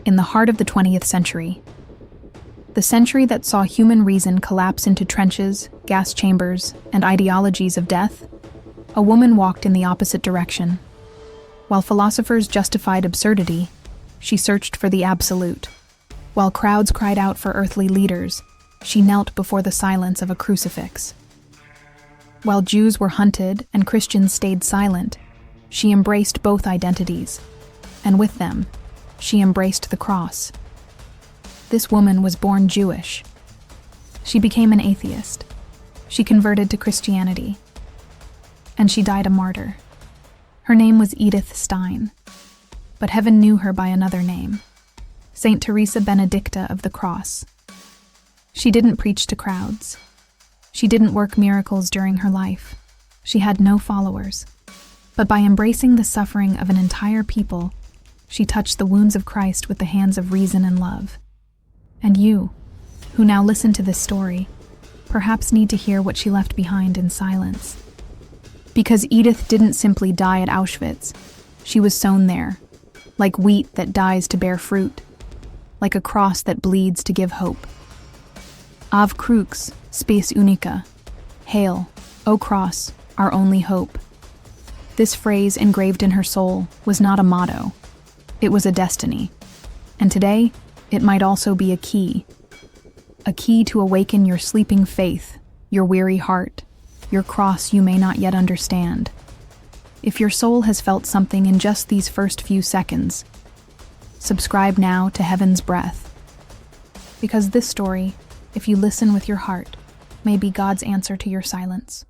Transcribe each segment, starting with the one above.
in the heart of the 20th century. The century that saw human reason collapse into trenches, gas chambers, and ideologies of death, a woman walked in the opposite direction. While philosophers justified absurdity, she searched for the absolute. While crowds cried out for earthly leaders, she knelt before the silence of a crucifix. While Jews were hunted and Christians stayed silent, she embraced both identities, and with them, she embraced the cross. This woman was born Jewish. She became an atheist. She converted to Christianity. And she died a martyr. Her name was Edith Stein, but heaven knew her by another name, Saint Teresa Benedicta of the Cross. She didn't preach to crowds. She didn't work miracles during her life. She had no followers. But by embracing the suffering of an entire people, she touched the wounds of Christ with the hands of reason and love. And you, who now listen to this story, perhaps need to hear what she left behind in silence. Because Edith didn't simply die at Auschwitz. She was sown there, like wheat that dies to bear fruit, like a cross that bleeds to give hope. Av crux, spes unica. Hail, O cross, our only hope. This phrase engraved in her soul was not a motto. It was a destiny. And today, it might also be a key to awaken your sleeping faith, your weary heart, your cross you may not yet understand. If your soul has felt something in just these first few seconds, subscribe now to Heaven's Breath. Because this story, if you listen with your heart, may be God's answer to your silence.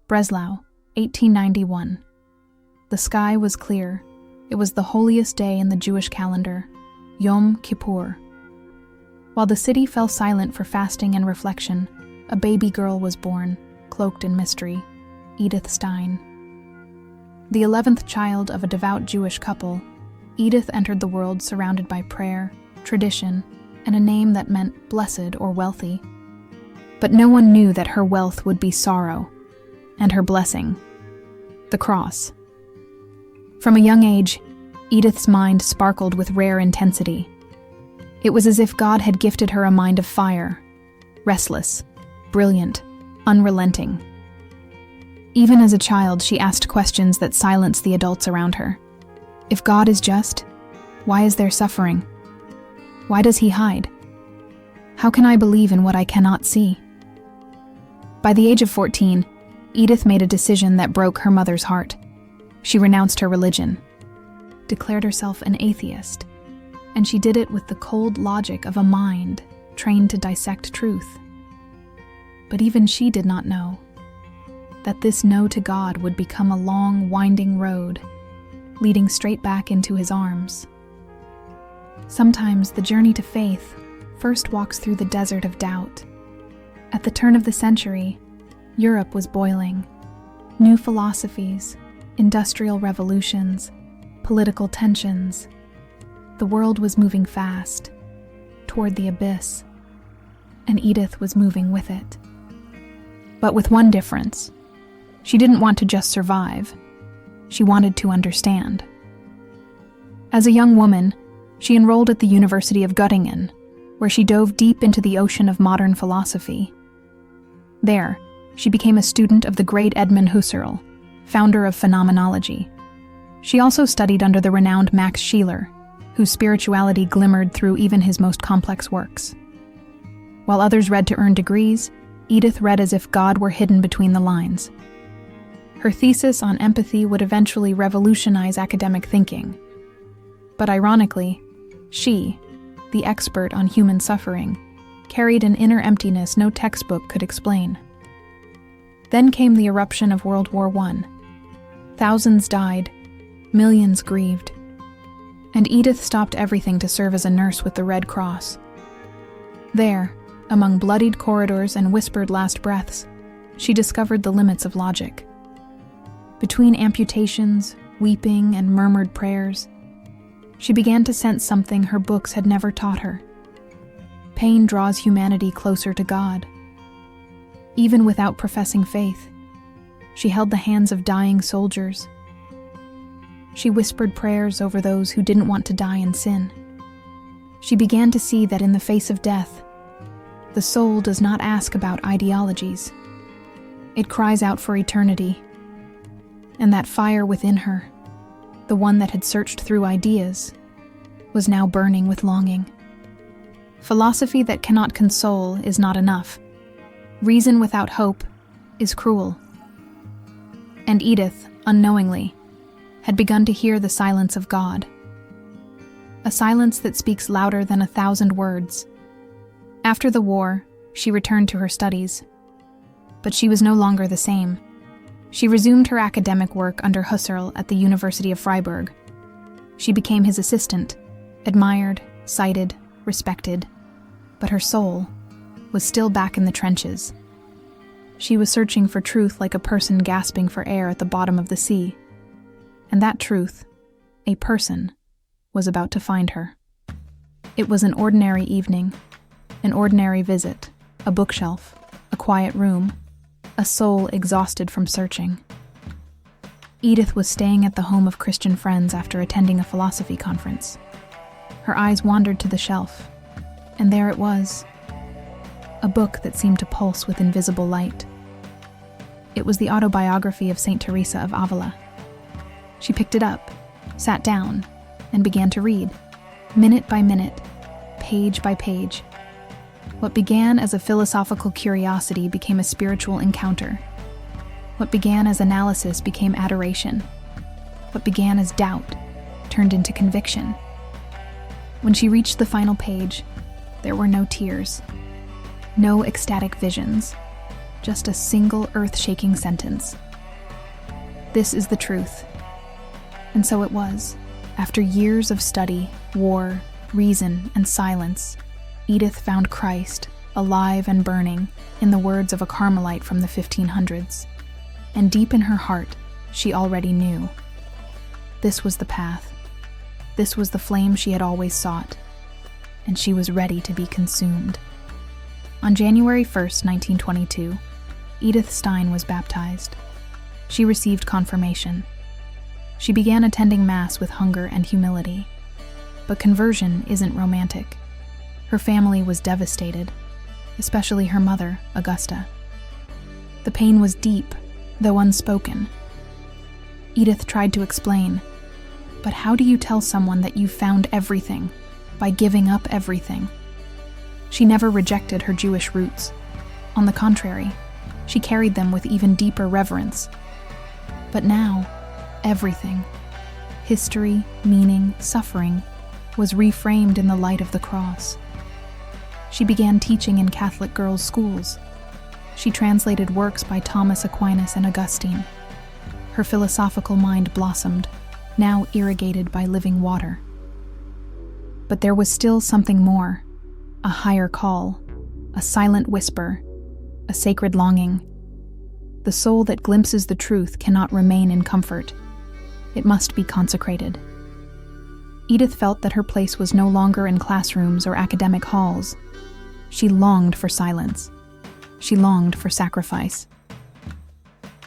Breslau, 1891. The sky was clear. It was the holiest day in the Jewish calendar, Yom Kippur. While the city fell silent for fasting and reflection, a baby girl was born, cloaked in mystery, Edith Stein. The 11th child of a devout Jewish couple, Edith entered the world surrounded by prayer, tradition, and a name that meant blessed or wealthy. But no one knew that her wealth would be sorrow, and her blessing, the cross. From a young age, Edith's mind sparkled with rare intensity. It was as if God had gifted her a mind of fire, restless, brilliant, unrelenting. Even as a child, she asked questions that silenced the adults around her. If God is just, why is there suffering? Why does he hide? How can I believe in what I cannot see? By the age of 14, Edith made a decision that broke her mother's heart. She renounced her religion, declared herself an atheist, and she did it with the cold logic of a mind trained to dissect truth. But even she did not know that this no to God would become a long, winding road, leading straight back into his arms. Sometimes the journey to faith first walks through the desert of doubt. At the turn of the century, Europe was boiling. New philosophies, industrial revolutions, political tensions. The world was moving fast, toward the abyss, and Edith was moving with it. But with one difference. She didn't want to just survive. She wanted to understand. As a young woman, she enrolled at the University of Göttingen, where she dove deep into the ocean of modern philosophy. There, she became a student of the great Edmund Husserl, founder of phenomenology. She also studied under the renowned Max Scheler, whose spirituality glimmered through even his most complex works. While others read to earn degrees, Edith read as if God were hidden between the lines. Her thesis on empathy would eventually revolutionize academic thinking. But ironically, she, the expert on human suffering, carried an inner emptiness no textbook could explain. Then came the eruption of World War I. Thousands died, millions grieved, and Edith stopped everything to serve as a nurse with the Red Cross. There, among bloodied corridors and whispered last breaths, she discovered the limits of logic. Between amputations, weeping, and murmured prayers, she began to sense something her books had never taught her. Pain draws humanity closer to God. Even without professing faith, she held the hands of dying soldiers. She whispered prayers over those who didn't want to die in sin. She began to see that in the face of death, the soul does not ask about ideologies. It cries out for eternity. And that fire within her, the one that had searched through ideas, was now burning with longing. Philosophy that cannot console is not enough. Reason without hope is cruel. And Edith, unknowingly, had begun to hear the silence of God. A silence that speaks louder than 1,000 words. After the war, she returned to her studies. But she was no longer the same. She resumed her academic work under Husserl at the University of Freiburg. She became his assistant, admired, cited, respected, but her soul was still back in the trenches. She was searching for truth like a person gasping for air at the bottom of the sea. And that truth, a person, was about to find her. It was an ordinary evening, an ordinary visit, a bookshelf, a quiet room, a soul exhausted from searching. Edith was staying at the home of Christian friends after attending a philosophy conference. Her eyes wandered to the shelf, and there it was, a book that seemed to pulse with invisible light. It was the autobiography of Saint Teresa of Avila. She picked it up, sat down, and began to read, minute by minute, page by page. What began as a philosophical curiosity became a spiritual encounter. What began as analysis became adoration. What began as doubt turned into conviction. When she reached the final page, there were no tears, no ecstatic visions, just a single earth-shaking sentence. This is the truth. And so it was. After years of study, war, reason, and silence, Edith found Christ, alive and burning, in the words of a Carmelite from the 1500s. And deep in her heart, she already knew. This was the path. This was the flame she had always sought. And she was ready to be consumed. On January 1st, 1922, Edith Stein was baptized. She received confirmation. She began attending Mass with hunger and humility. But conversion isn't romantic. Her family was devastated, especially her mother, Augusta. The pain was deep, though unspoken. Edith tried to explain, but how do you tell someone that you've found everything by giving up everything? She never rejected her Jewish roots. On the contrary, she carried them with even deeper reverence. But now, everything, history, meaning, suffering, was reframed in the light of the cross. She began teaching in Catholic girls' schools. She translated works by Thomas Aquinas and Augustine. Her philosophical mind blossomed, now irrigated by living water. But there was still something more, a higher call, a silent whisper, a sacred longing. The soul that glimpses the truth cannot remain in comfort. It must be consecrated. Edith felt that her place was no longer in classrooms or academic halls. She longed for silence. She longed for sacrifice.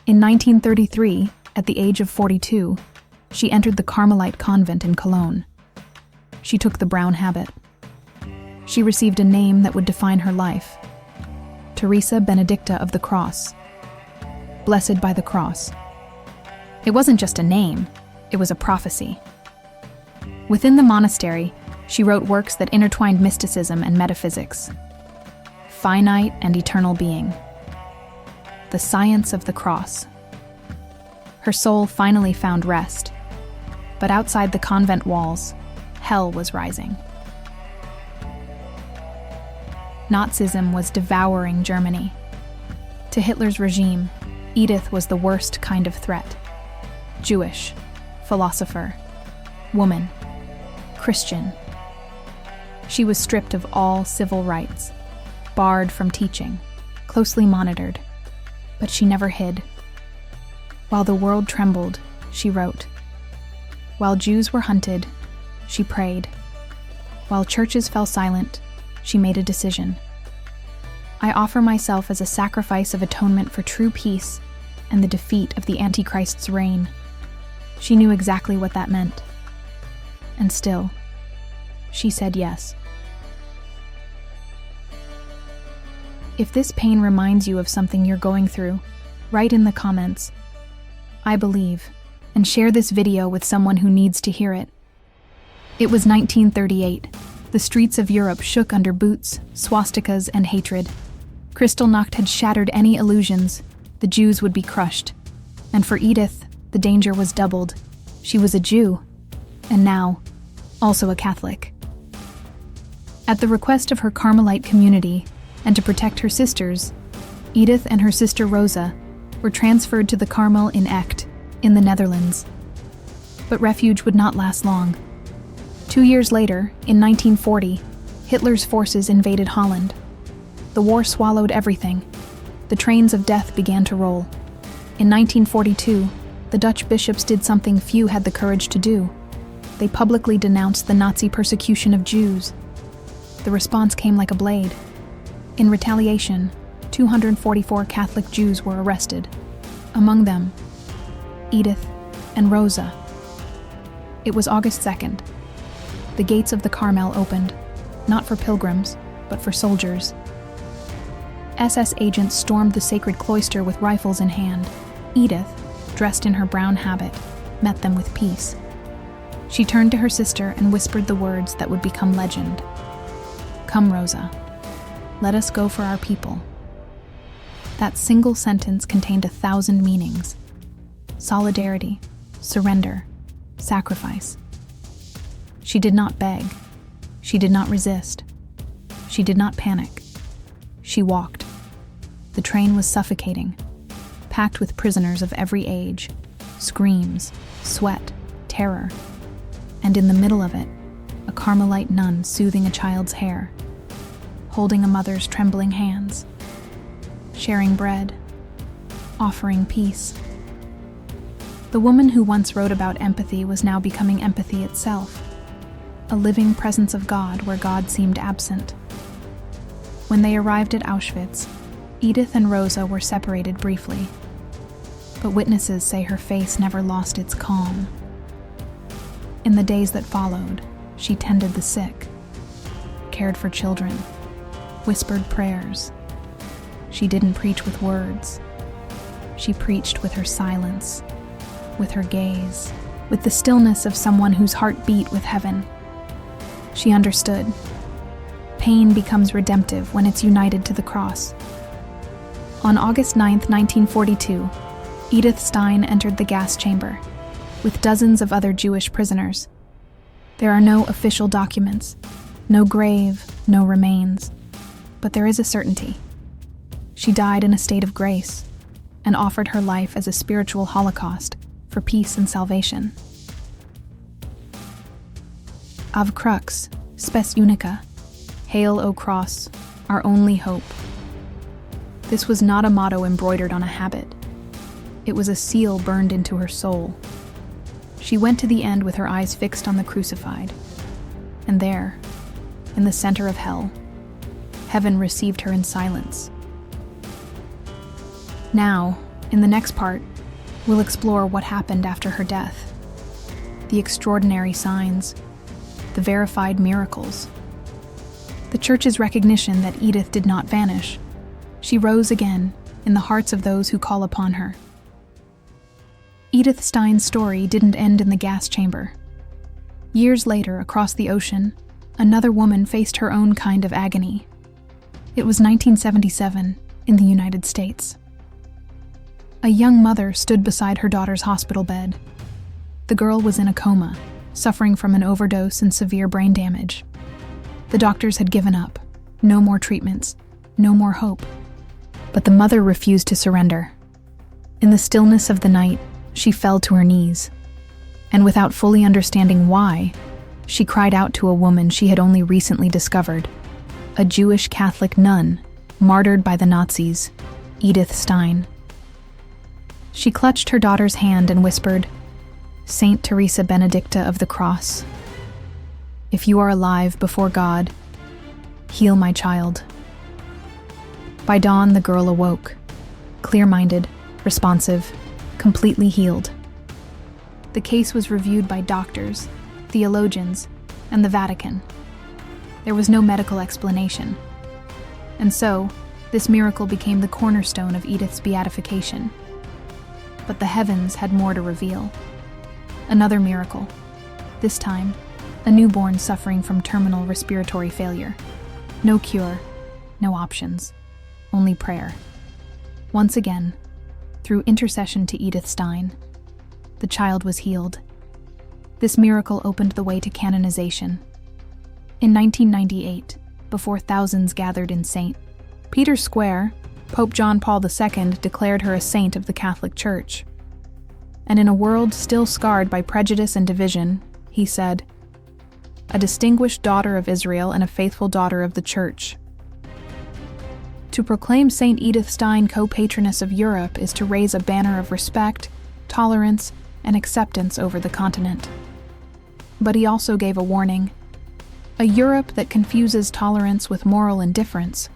In 1933, at the age of 42, she entered the Carmelite convent in Cologne. She took the brown habit. She received a name that would define her life: Teresa Benedicta of the Cross, blessed by the cross. It wasn't just a name, it was a prophecy. Within the monastery, she wrote works that intertwined mysticism and metaphysics. Finite and eternal being. The science of the cross. Her soul finally found rest, but outside the convent walls, hell was rising. Nazism was devouring Germany. To Hitler's regime, Edith was the worst kind of threat. Jewish, philosopher, woman, Christian. She was stripped of all civil rights, barred from teaching, closely monitored, but she never hid. While the world trembled, she wrote. While Jews were hunted, she prayed. While churches fell silent, she made a decision. I offer myself as a sacrifice of atonement for true peace and the defeat of the Antichrist's reign. She knew exactly what that meant. And still, she said yes. If this pain reminds you of something you're going through, write in the comments, "I believe," and share this video with someone who needs to hear it. It was 1938. The streets of Europe shook under boots, swastikas, and hatred. Kristallnacht had shattered any illusions. The Jews would be crushed. And for Edith, the danger was doubled. She was a Jew, and now, also a Catholic. At the request of her Carmelite community, and to protect her sisters, Edith and her sister Rosa were transferred to the Carmel in Echt, in the Netherlands. But refuge would not last long. 2 years later, in 1940, Hitler's forces invaded Holland. The war swallowed everything. The trains of death began to roll. In 1942, the Dutch bishops did something few had the courage to do. They publicly denounced the Nazi persecution of Jews. The response came like a blade. In retaliation, 244 Catholic Jews were arrested. Among them, Edith and Rosa. It was August 2nd. The gates of the Carmel opened, not for pilgrims, but for soldiers. SS agents stormed the sacred cloister with rifles in hand. Edith, dressed in her brown habit, met them with peace. She turned to her sister and whispered the words that would become legend. "Come, Rosa. Let us go for our people." That single sentence contained 1,000 meanings. Solidarity, surrender, sacrifice. She did not beg. She did not resist. She did not panic. She walked. The train was suffocating, packed with prisoners of every age, screams, sweat, terror. And in the middle of it, a Carmelite nun soothing a child's hair, holding a mother's trembling hands, sharing bread, offering peace. The woman who once wrote about empathy was now becoming empathy itself, a living presence of God where God seemed absent. When they arrived at Auschwitz, Edith and Rosa were separated briefly, but witnesses say her face never lost its calm. In the days that followed, she tended the sick, cared for children, whispered prayers. She didn't preach with words. She preached with her silence, with her gaze, with the stillness of someone whose heart beat with heaven. She understood. Pain becomes redemptive when it's united to the cross. On August 9, 1942, Edith Stein entered the gas chamber, with dozens of other Jewish prisoners. There are no official documents, no grave, no remains, but there is a certainty. She died in a state of grace, and offered her life as a spiritual holocaust for peace and salvation. Av crux, spes unica, hail, O cross, our only hope. This was not a motto embroidered on a habit. It was a seal burned into her soul. She went to the end with her eyes fixed on the crucified. And there, in the center of hell, heaven received her in silence. Now, in the next part, we'll explore what happened after her death. The extraordinary signs, the verified miracles. The Church's recognition that Edith did not vanish. She rose again in the hearts of those who call upon her. Edith Stein's story didn't end in the gas chamber. Years later, across the ocean, another woman faced her own kind of agony. It was 1977 in the United States. A young mother stood beside her daughter's hospital bed. The girl was in a coma, suffering from an overdose and severe brain damage. The doctors had given up. No more treatments, no more hope. But the mother refused to surrender. In the stillness of the night, she fell to her knees. And without fully understanding why, she cried out to a woman she had only recently discovered, a Jewish Catholic nun, martyred by the Nazis, Edith Stein. She clutched her daughter's hand and whispered, "Saint Teresa Benedicta of the Cross, if you are alive before God, heal my child." By dawn, the girl awoke, clear-minded, responsive, completely healed. The case was reviewed by doctors, theologians, and the Vatican. There was no medical explanation. And so, This miracle became the cornerstone of Edith's beatification. But the heavens had more to reveal. Another miracle. This time, a newborn suffering from terminal respiratory failure. No cure, no options, only prayer. Once again, through intercession to Edith Stein, the child was healed. This miracle opened the way to canonization. In 1998, before thousands gathered in St. Peter's Square, Pope John Paul II declared her a saint of the Catholic Church. And in a world still scarred by prejudice and division, he said, "A distinguished daughter of Israel and a faithful daughter of the Church." To proclaim Saint Edith Stein co-patroness of Europe is to raise a banner of respect, tolerance, and acceptance over the continent. But he also gave a warning. A Europe that confuses tolerance with moral indifference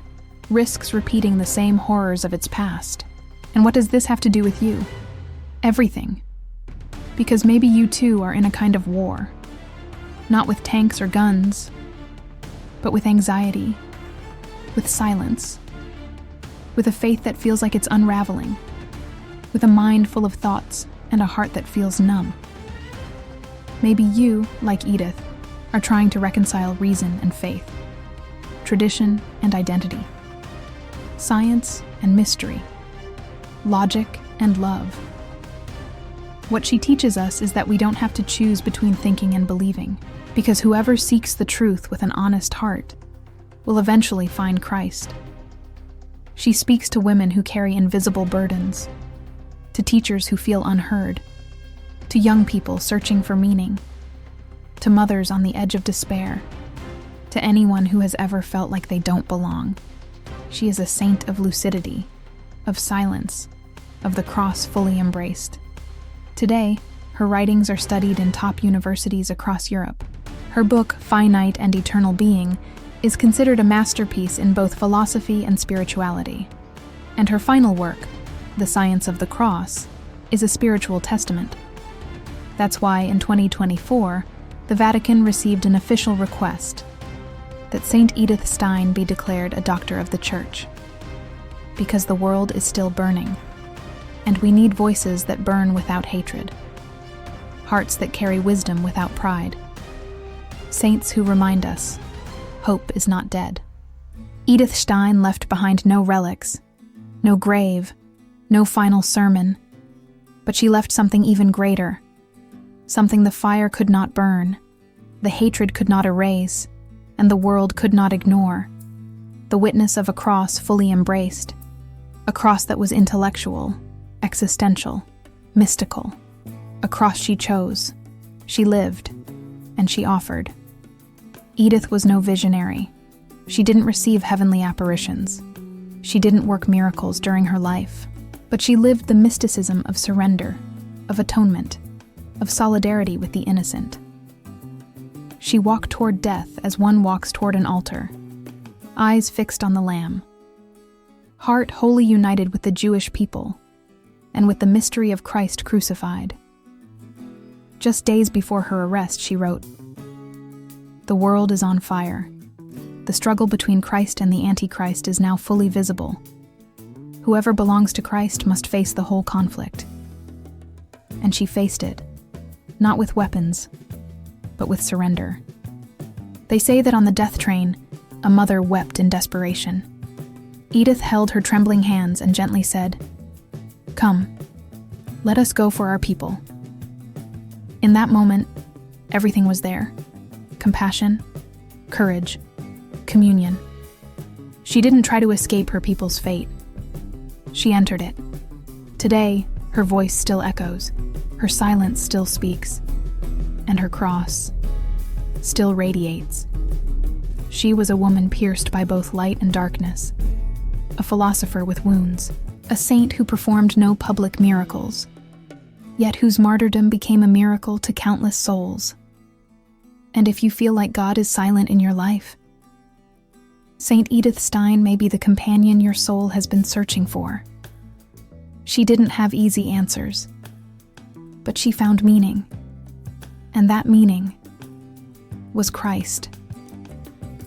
risks repeating the same horrors of its past. And what does this have to do with you? Everything. Because maybe you too are in a kind of war. Not with tanks or guns, but with anxiety, with silence, with a faith that feels like it's unraveling, with a mind full of thoughts and a heart that feels numb. Maybe you, like Edith, are trying to reconcile reason and faith, tradition and identity, science and mystery, logic and love. What she teaches us is that we don't have to choose between thinking and believing, because whoever seeks the truth with an honest heart will eventually find Christ. She speaks to women who carry invisible burdens, to teachers who feel unheard, to young people searching for meaning, to mothers on the edge of despair, to anyone who has ever felt like they don't belong. She is a saint of lucidity, of silence, of the cross fully embraced. Today, her writings are studied in top universities across Europe. Her book, Finite and Eternal Being, is considered a masterpiece in both philosophy and spirituality. And her final work, The Science of the Cross, is a spiritual testament. That's why in 2024, the Vatican received an official request that Saint Edith Stein be declared a doctor of the Church. Because the world is still burning, and we need voices that burn without hatred, hearts that carry wisdom without pride, saints who remind us hope is not dead. Edith Stein left behind no relics, no grave, no final sermon, but she left something even greater, something the fire could not burn, the hatred could not erase, and the world could not ignore, the witness of a cross fully embraced, a cross that was intellectual, existential, mystical, a cross she chose, she lived, and she offered. Edith was no visionary. She didn't receive heavenly apparitions. She didn't work miracles during her life, but she lived the mysticism of surrender, of atonement, of solidarity with the innocent. She walked toward death as one walks toward an altar, eyes fixed on the Lamb, heart wholly united with the Jewish people and with the mystery of Christ crucified. Just days before her arrest, she wrote, "The world is on fire. The struggle between Christ and the Antichrist is now fully visible. Whoever belongs to Christ must face the whole conflict." And she faced it, not with weapons, but with surrender. They say that on the death train, a mother wept in desperation. Edith held her trembling hands and gently said, "Come, let us go for our people." In that moment, everything was there. Compassion, courage, communion. She didn't try to escape her people's fate. She entered it. Today, her voice still echoes, her silence still speaks, and her cross still radiates. She was a woman pierced by both light and darkness, a philosopher with wounds, a saint who performed no public miracles, yet whose martyrdom became a miracle to countless souls. And if you feel like God is silent in your life, Saint Edith Stein may be the companion your soul has been searching for. She didn't have easy answers, but she found meaning, and that meaning was Christ.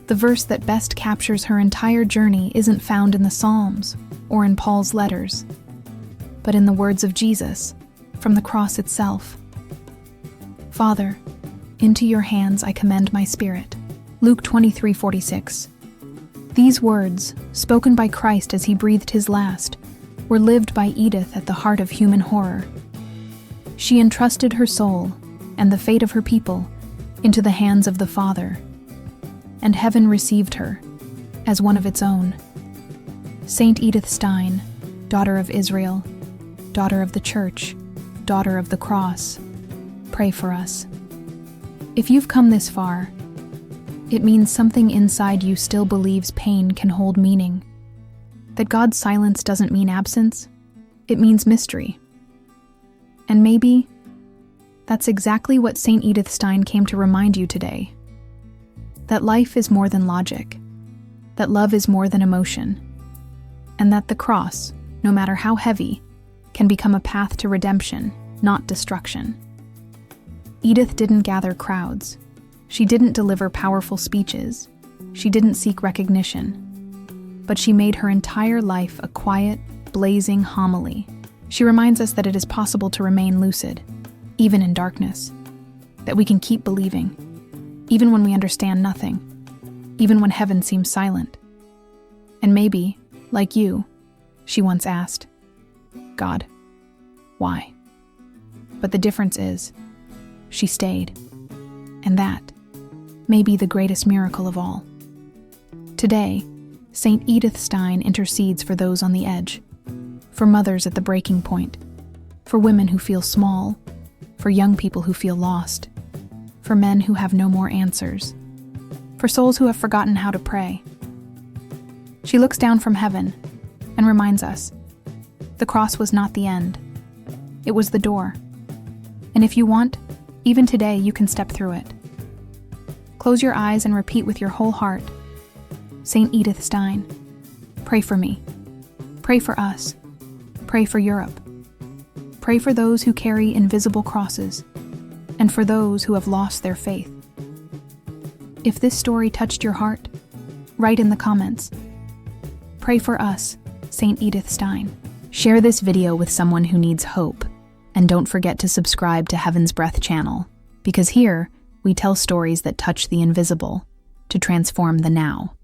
The verse that best captures her entire journey isn't found in the Psalms or in Paul's letters, but in the words of Jesus from the cross itself. Father, into your hands I commend my spirit. Luke 23:46. These words, spoken by Christ as he breathed his last, were lived by Edith at the heart of human horror. She entrusted her soul and the fate of her people into the hands of the Father, and heaven received her as one of its own. Saint Edith Stein, daughter of Israel, daughter of the Church, daughter of the Cross, pray for us. If you've come this far, it means something inside you still believes pain can hold meaning. That God's silence doesn't mean absence, it means mystery. And maybe that's exactly what Saint Edith Stein came to remind you today. That life is more than logic, that love is more than emotion, and that the cross, no matter how heavy, can become a path to redemption, not destruction. Edith didn't gather crowds. She didn't deliver powerful speeches. She didn't seek recognition. But she made her entire life a quiet, blazing homily. She reminds us that it is possible to remain lucid, even in darkness. That we can keep believing, even when we understand nothing, even when heaven seems silent. And maybe, like you, she once asked, God, why? But the difference is, she stayed. And that may be the greatest miracle of all. Today, Saint Edith Stein intercedes for those on the edge, for mothers at the breaking point, for women who feel small, for young people who feel lost, for men who have no more answers, for souls who have forgotten how to pray. She looks down from heaven and reminds us, the cross was not the end. It was the door. And if you want, even today you can step through it. Close your eyes and repeat with your whole heart, Saint Edith Stein, pray for me. Pray for us. Pray for Europe. Pray for those who carry invisible crosses, and for those who have lost their faith. If this story touched your heart, write in the comments, pray for us, Saint Edith Stein. Share this video with someone who needs hope, and don't forget to subscribe to Heaven's Breath channel, because here we tell stories that touch the invisible to transform the now.